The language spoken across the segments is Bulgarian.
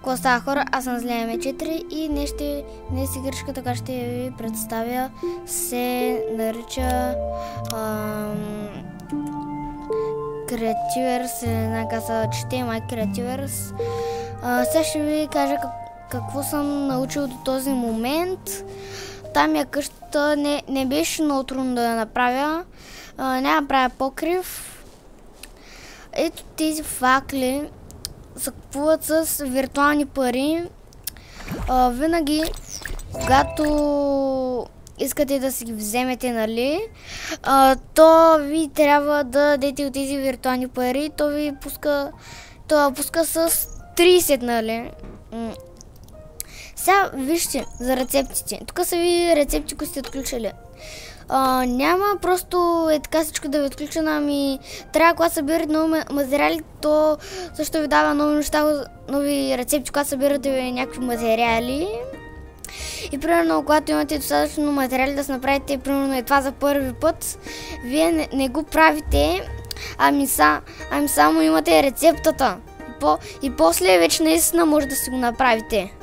Какво става, хора? Аз съм Злия М4 и днес игричката, така ще ви представя, се нарича Creativers, една каса чете My Creativers. Сега ще ви кажа какво съм научил до този момент. Там я къщата не беше много трудно да я направя. Няма да правя покрив. Ето тези факли се купуват с виртуални пари. Винаги, когато искате да си ги вземете, нали, то ви трябва да дадете от тези виртуални пари. То ви пуска с 30, нали. Сега вижте за рецептите. Тук са ви рецепти, които сте отключили. Няма просто така всичко да ви отключа, ами трябва, когато събирате нови материали, то също ви дава нови неща, нови рецепти, когато събирате някакви материали. И примерно, когато имате достатъчно материали да се направите, примерно това за първи път, вие не го правите, ами само имате рецептата. И после вече наистина може да си го направите.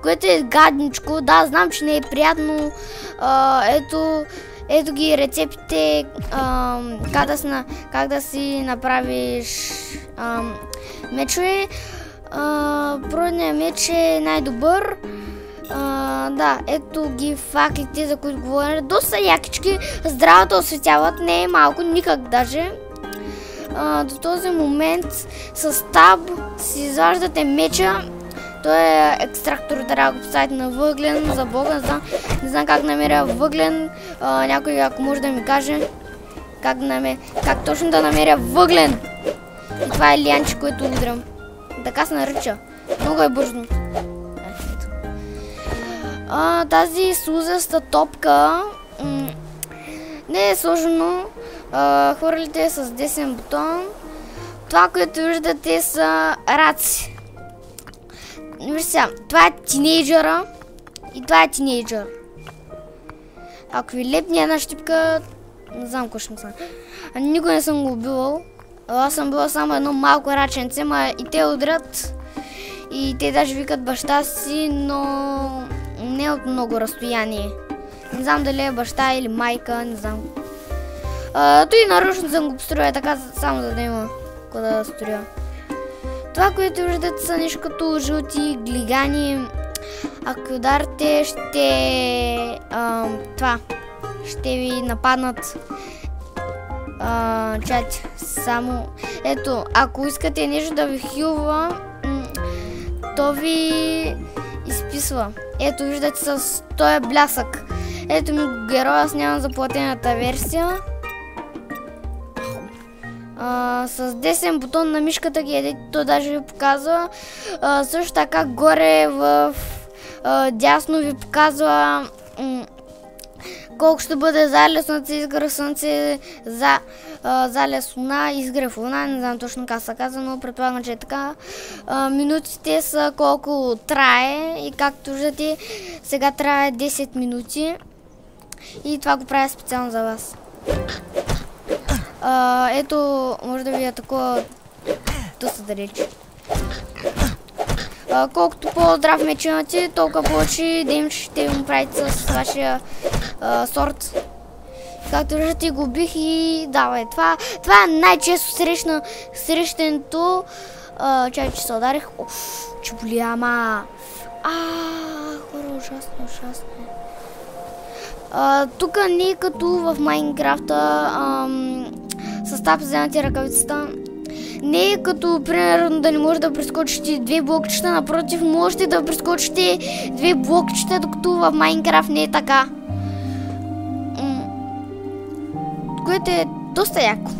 Което е гадничко, да, знам, че не е приятно. Ето ги рецептите, как да си направиш мечове. Пръдният меч е най-добър. Да, ето ги факлите, за които говоря. Доста якички, здраво да осветяват, не е малко, никак даже. До този момент с таб си изваждате меча. Той е екстрактор, трябва да го поставите на въглен, за Бога, не знам как намеря въглен. Някой, ако може да ми каже как точно да намеря въглен. И това е лианче, което удрям. Така се нарича. Много е бързо. Тази слузеста топка не е сложено. Хвърлите с десен бутон. Това, което виждате, са раци. Виж сега, това е тинейджъра и това е тинейджър. Ако ви лепне една щипка, не знам какво ще съм. Никой не съм го убивал. Аз съм била само едно малко раченце, ма и те удрят. И те даже викат баща си, но не от много разстояние. Не знам дали е баща или майка, не знам. Той нарочно съм го построя така, само за да има какво да строя. Това, което виждате, са нещо като жълти глигани. Ако ударите, ще ви нападнат. Чакайте, само... Ето, ако искате нещо да ви хилва, то ви изписва. Ето, виждате с този блясък. Ето ми героя, аз нямам заплатената версия. С десен бутон на мишката ги едете, то даже ви показва. Също така горе в дясно ви показва колко ще бъде залез слънце, изгрев слънце, залез луна, изгрев луна, не знам точно как се казва, но предполагам, че е така. Минутите са колко трае и както виждате, сега трае 10 минути и това го правя специално за вас. Ето, може да ви е такова доста далеч. Колкото по-здрав меч имате, толкова повече дейм ще му правите с вашия сорт. Както виждате, го бих и давай. Това е най-често срещането. Чай, че се ударих. Че боли, ама. Хора, ужасно. Тук не е като в Майнкрафта, с таб вземате ръкавицата. Не е като, примерно, да не може да прескочите две блокчета, напротив, можете да прескочите две блокчета, докато в Майнкрафт не е така. Което е доста яко.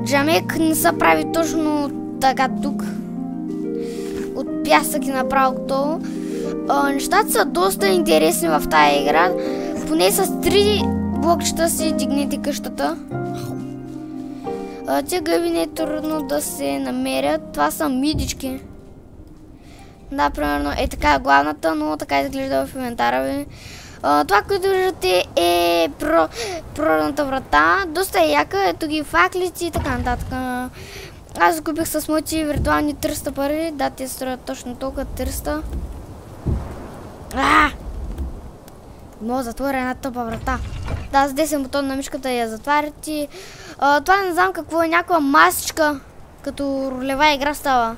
Джамек не се прави точно така тук. От пясък и направо готово. Нещата са доста интересни в тая игра. Поне с 3 блокчета си дигнете къщата. Тия гъби не е трудно да се намерят. Това са мидички. Да, примерно е така главната, но така изглежда в инвентара ви. Това, което виждате, е природната врата. Доста е яка. Ето ги факлици и така нататък. Аз закупих с моите виртуални 300 пари. Да, те струват точно толкова 300. Мога да затворя една тъпа врата. Да, с 10 бутон на мишката я затваряте. Това не знам какво е, някаква масичка. Като ролева игра става.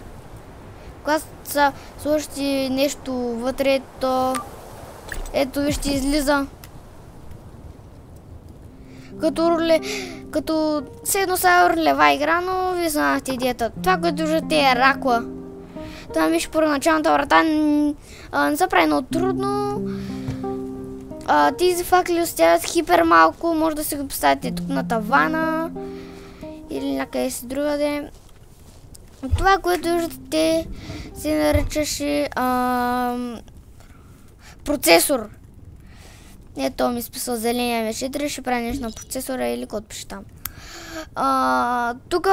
Когато са сложите нещо вътре, то ето вижте излиза. Като все едно са ролева игра, но вие знаете идеята. Това, което виждате е ракла. Това миш първоначалната врата не се прави много трудно. Тези факли оставят хипер малко, може да си го поставите тук на тавана или някъде си другаде. Това, което виждате, се наричаше процесор. Ето ми списал зеления M4, ще прави нещо на процесора или код пише там. Тук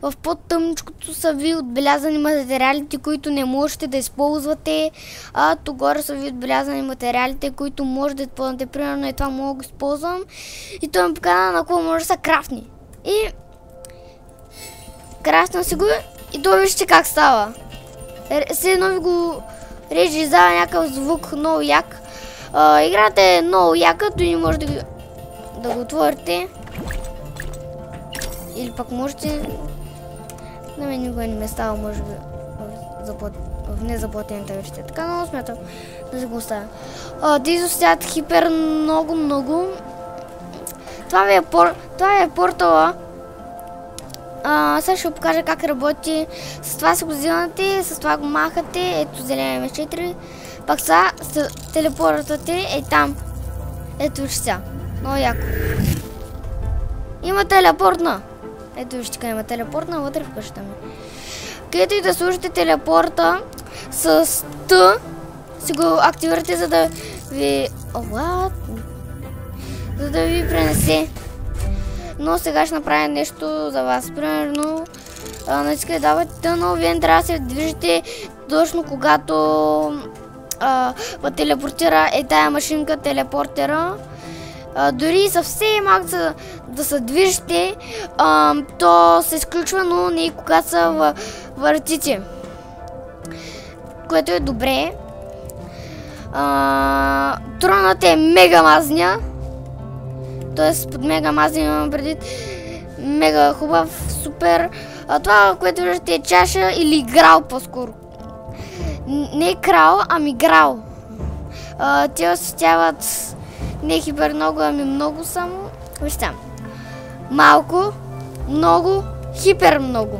в по-тъмничкото са ви отбелязани материалите, които не можете да използвате. Тук горе са ви отбелязани материалите, които може да използвате. Примерно и това мога да използвам. И той ми показва на какво може да са крафтни. И крафтна си го и то вижте как става. Все едно ви го реже, издава някакъв звук много як. Играта е много яка, дори може да го отворите. Или пък можете... На мен никога не ме става, може би в незаплатената вече. Така много смятам да се го оставя. Тези стоят хипер много. Това е портала. Сега ще ви покажа как работи. С това се го взимате, с това го махате. Ето зеления M4. Пак сега телепортвате и там. Ето вижте сега. Много яко. Има телепортна. Ето вижте къде има телепортна вътре в къщата ми. Където и да служите телепорта с Т, си го активирате, за да ви... За да ви пренесе. Но сега ще направя нещо за вас. Примерно, натискате давате Т, но вие не трябва да се движите точно когато телепортира тая машинка телепортера. Дори съвсем малко да се движите, то се изключва, но не и когато са въртите. Което е добре. Тронът е мега мазня. Тоест под мега мазня имам предвид мега хубав, супер. Това, което виждате е чаша или грал по-скоро. Не крал, ами грал. Те осветяват не хипер много, ами много само. Вижте. Малко, много, хипер много.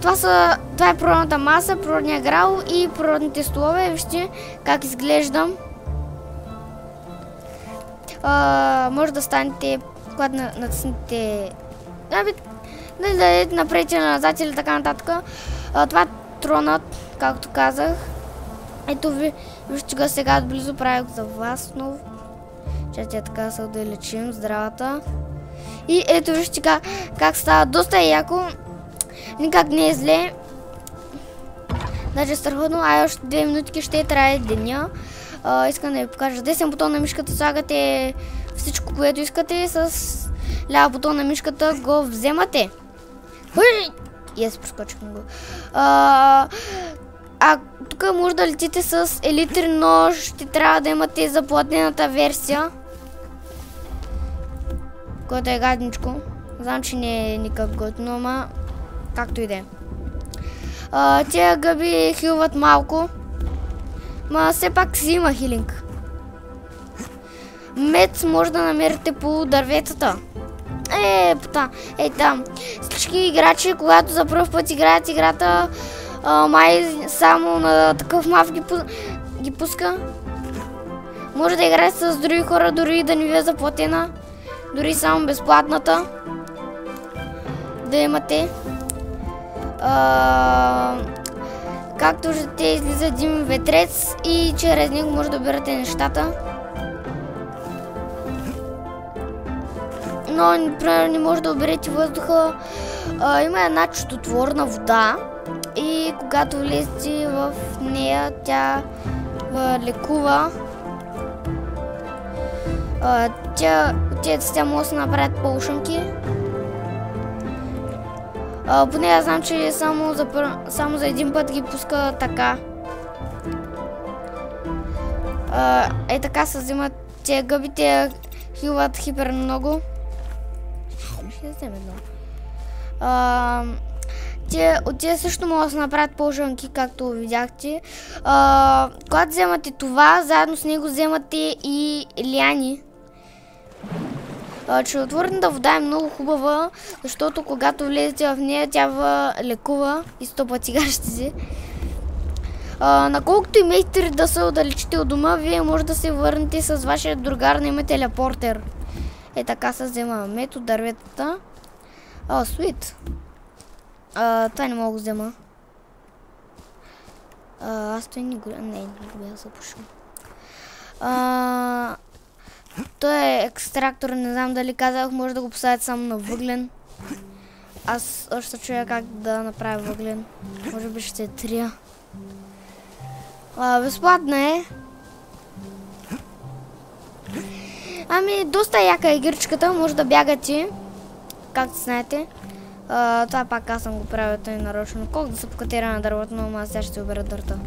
Това е природната маса, природния грал и природните столове. Вижте как изглеждам. Може да станете, когато натиснете, да дадете напред и назад или така нататък. Това е тронът, както казах. Ето вижте го сега отблизо, правя го за вас отново. Чакайте така да се отдалечим здравата. И ето вижте как става доста яко. Никак не е зле. Даже страхотно, още 2 минутки ще трае деня. Искам да ви покажа. 10 бутон на мишката слагате всичко, което искате. С лява бутон на мишката го вземате. И аз прескочихме го. Тук може да летите с елитрен нож. Ще трябва да имате заплатената версия. Което е гадничко. Знам, че не е никак готино, ама както и да е. Тия гъби хилват малко. Ма все пак си има хилинг. Мед може да намерите по дърветата. Там. Всички играчи, когато за първ път играят играта, май само на такъв мав ги пуска. Може да играете с други хора, дори да не ви е заплатена. Дори само безплатната. Да имате. Както виждате, излиза един ветрец и чрез него може да обирате нещата. Но, например, не може да оберете въздуха. Има една чутотворна вода и когато влезете в нея, тя лекува. Тя може да се направят полшънки. Поне аз знам, че само за един път ги пуска така. Така се взимат тия гъби, те хилват хипер много. Ще вземе едно. От тия също могат да се направят полшанки, както видяхте. Когато вземате това, заедно с него вземате и лиани. Чудотворната вода е много хубава, защото когато влезете в нея, тя лекува и 100 пъти гащите. Наколкото имейте да се отдалечите от дома, вие може да се върнете с вашия другар на име телепортер. Така се взема мед от дърветата. Суит. Това не мога да взема. Аз той не го... Не го запушвам. Той е екстрактор, не знам дали казах, може да го поставят само на въглен. Аз още чуя как да направя въглен. Може би ще трия. Безплатна е. Доста яка игричката, може да бягате. Както знаете. Това пак аз съм го правил тъй нарочно. Колко да се покатира на дървото, но аз сега ще обера дърта.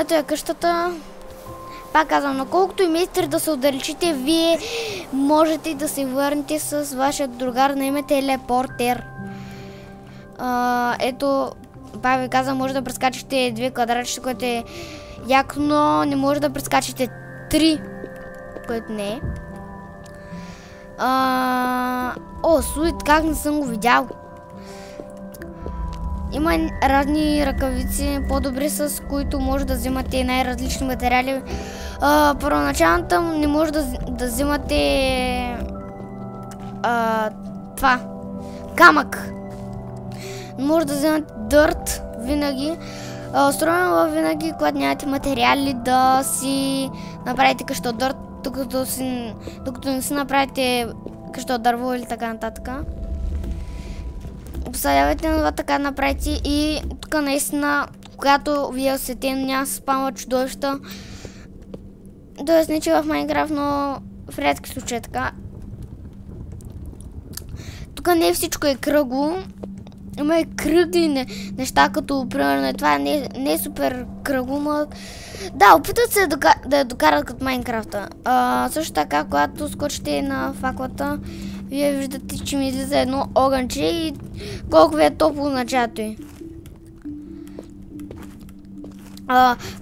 Ето е къщата. Пак казвам, наколкото имейте да се отдалечите, вие можете да се върнете с вашия другар на име телепортер. Ето, пак ви казвам, може да прескачате 2 квадратчета, което е яко, но не може да прескачате 3, което не е. Суит, как не съм го видял. Има разни ръкавици, по-добри, с които може да взимате най-различни материали. Първоначалната не може да взимате това. Камък. Може да вземате дърт винаги. Особено винаги, когато нямате материали да си направите къща от дърт, докато не си направите къща от дърво или така нататък. Посадявайте на това, така направите и тук наистина, когато ви е осветено, няма се спамва чудовища. Тоест не че в Майнкрафт, но в редки случаи така. Тук не всичко е кръгло. Има и кръгли неща, като примерно това не е супер кръгло, но да, опитат се да я докарат като Майнкрафта. Също така, когато скочите на факлата, вие виждате, че ми излиза едно огънче и колко ви е топло началото й.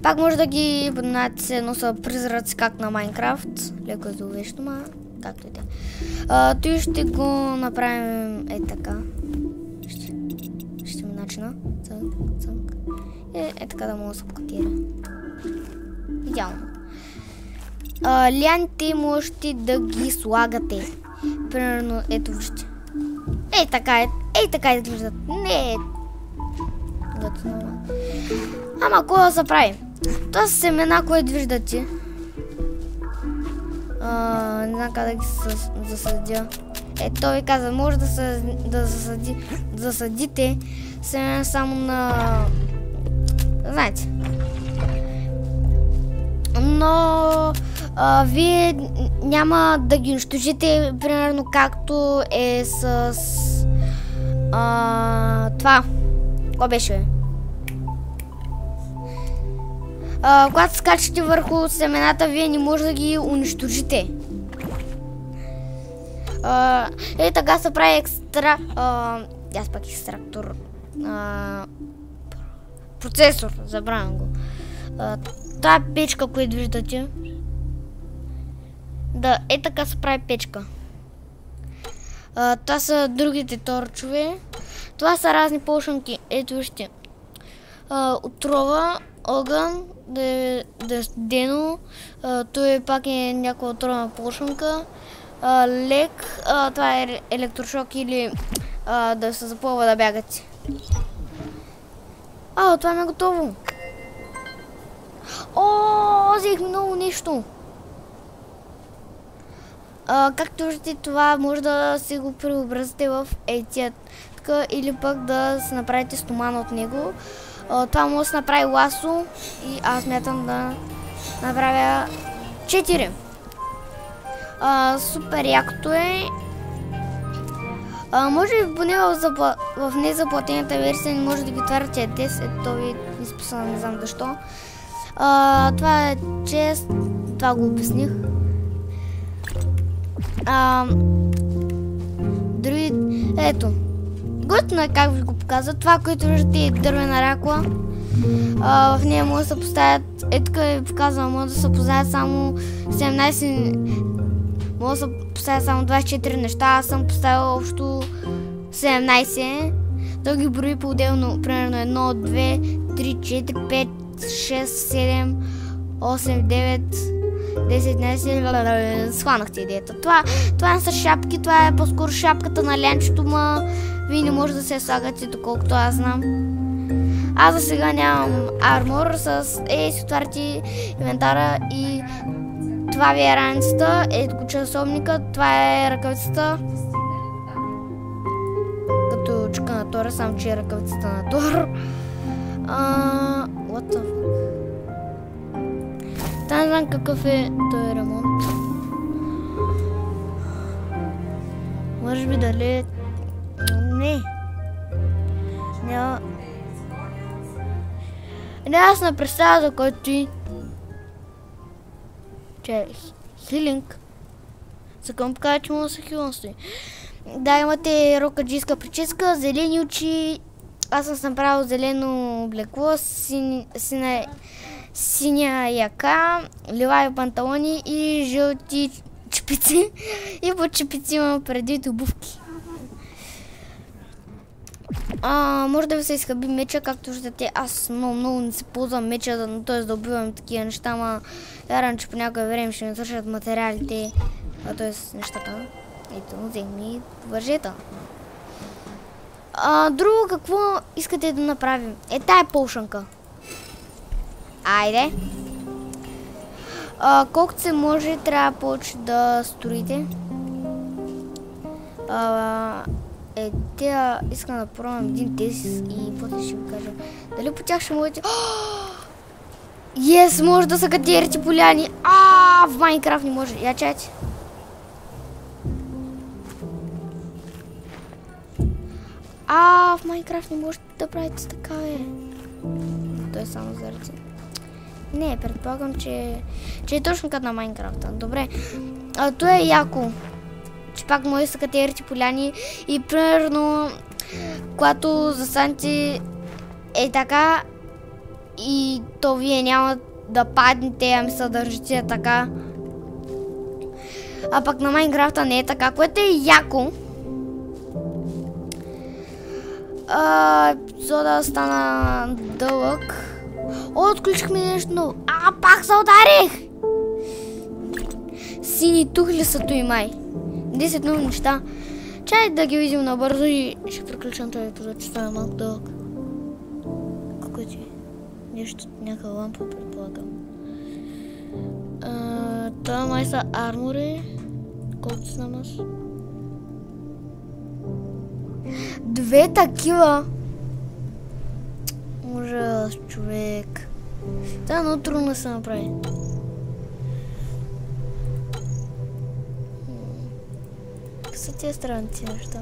Пак може да ги поднаете се едно са призраци, как на Майнкрафт. Леко е зловещо, ма както и да. Той ще го направим така. Ще ми начина. Цънк. Така да мога да се покатира. Идеално. Лианите можете да ги слагате. Примерно, ето вижте. Така изглеждат. Не е готово. Ама кой да се прави? Това са семена, които виждате. Не знам как да ги засадя. Той ви каза, може да засадите семена само на... Знаете. Но вие няма да ги унищожите, примерно както е с това. Какво беше? Когато скачате върху семената, вие не може да ги унищожите. Така се прави аз пак екстрактор. Процесор, забравям го. Тая печка, която виждате. Да, така се прави печка. Това са другите торчове. Това са разни полшанки. Ето вижте. Отрова, огън, да е студено. Той пак е някаква отровна полшанка. Лек, това е електрошок или да се запълва да бягате. Това ми е готово. Взех много нещо. Както виждате, това може да си го преобразите в ейтият или пък да се направите стомана от него. Това може да се направи ласо и аз смятам да направя 4. Супер якото е. Може би поне в незаплатената версия не може да ги тваря, че е 10, то ви е изписано, не знам защо. Това е чест, това го обясних. Други, ето, готино е как ви го показват. Това, което виждате е дървена ракла. В нея може да се поставят, тук ви показвам, може да се поставят само 17, може да се поставят само 24 неща, аз съм поставил общо 17. Той ги брои по-отделно, примерно 1, 2, 3, 4, 5, 6, 7, 8, 9, 10, 11, схванахте идеята. Това не са шапки, това е по-скоро шапката на лянчето, ма вие не може да се слагате, доколкото аз знам. Аз за сега нямам армор, си отваряте инвентара и това ви е раницата, ето го часовника, това е ръкавицата. Като чука на Тора, само че е ръкавицата на Тор. What the fuck? Та не знам какъв е този ремонт. Може би дали... Не. Не, аз не представя за който ти. Че хилинг. За към покажа, че може да се хилности. Да, имате рокаджийска прическа, зелени очи. Аз съм направил зелено облекло, синя яка, лилави панталони и жълти чепици. И по чепици имам предвид обувки. Може да ви се изхъби меча, както виждате. Аз много не се ползвам меча, т.е. да убивам такива неща, ама вярвам, че по някое време ще ми свършат материалите, т.е. нещата. Ето, вземи въжета. Друго какво искате да направим? Тая полшанка. Айде. Колкото се може, трябва повече да строите. Искам да пробвам един тест и после ще ви кажа. Дали по тях ще можете... Yes, може да са катерите поляни. В Майнкрафт не може. Я чайте. В Майнкрафт не можете да правите така, Той е само заради. Не, предполагам, че е точно като на Майнкрафта. Добре. То е яко. Че пак може да са катерите поляни и примерно когато застанете така и то вие няма да паднете, ами се държите така. А пак на Майнкрафта не е така, което е яко. Епизода стана дълъг. Отключихме нещо ново. Пак се ударих! Сини тухли са той май. 10 нови неща. Чай да ги видим набързо и ще приключвам този епизод, че става малко дълъг. Какво ти? Нещо, някаква лампа, предполагам. Това май са армори. Колкото знам аз. 2 такива. Ужас, човек. Това е много трудно да се направи. Са тия странници неща.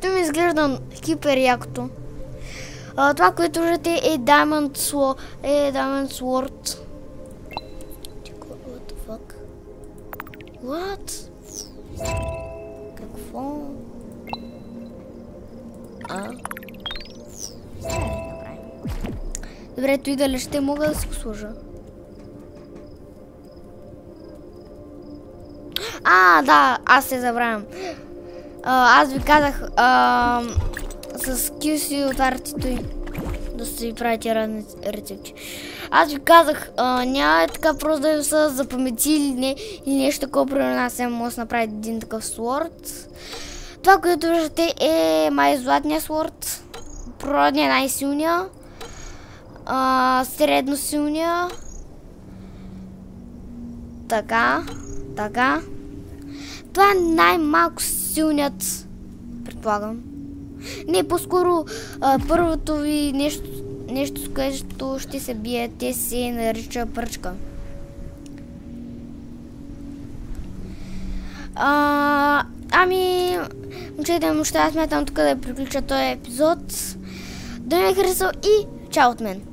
Това ми изглежда хипер якото. Това, което виждате е Diamond Sword. What the fuck? What? Какво? Добре, той дали ще мога да си го сложа. Да, аз се забравям. Аз ви казах, с Q си отваряте той, да си правите разни рецепти. Аз ви казах, няма така просто да ви са запаметили или нещо такова, примерно аз сега може да направя един такъв сворд. Това, което виждате е май златния сворд, природния най-силния, средно силния, така. Това е най-малко силният, предполагам. Не, по-скоро първото ви нещо, с което ще се биете, се нарича пръчка. Момчета и момчета, аз смятам тук да приключа този епизод. Да ми е харесал и чао от мен!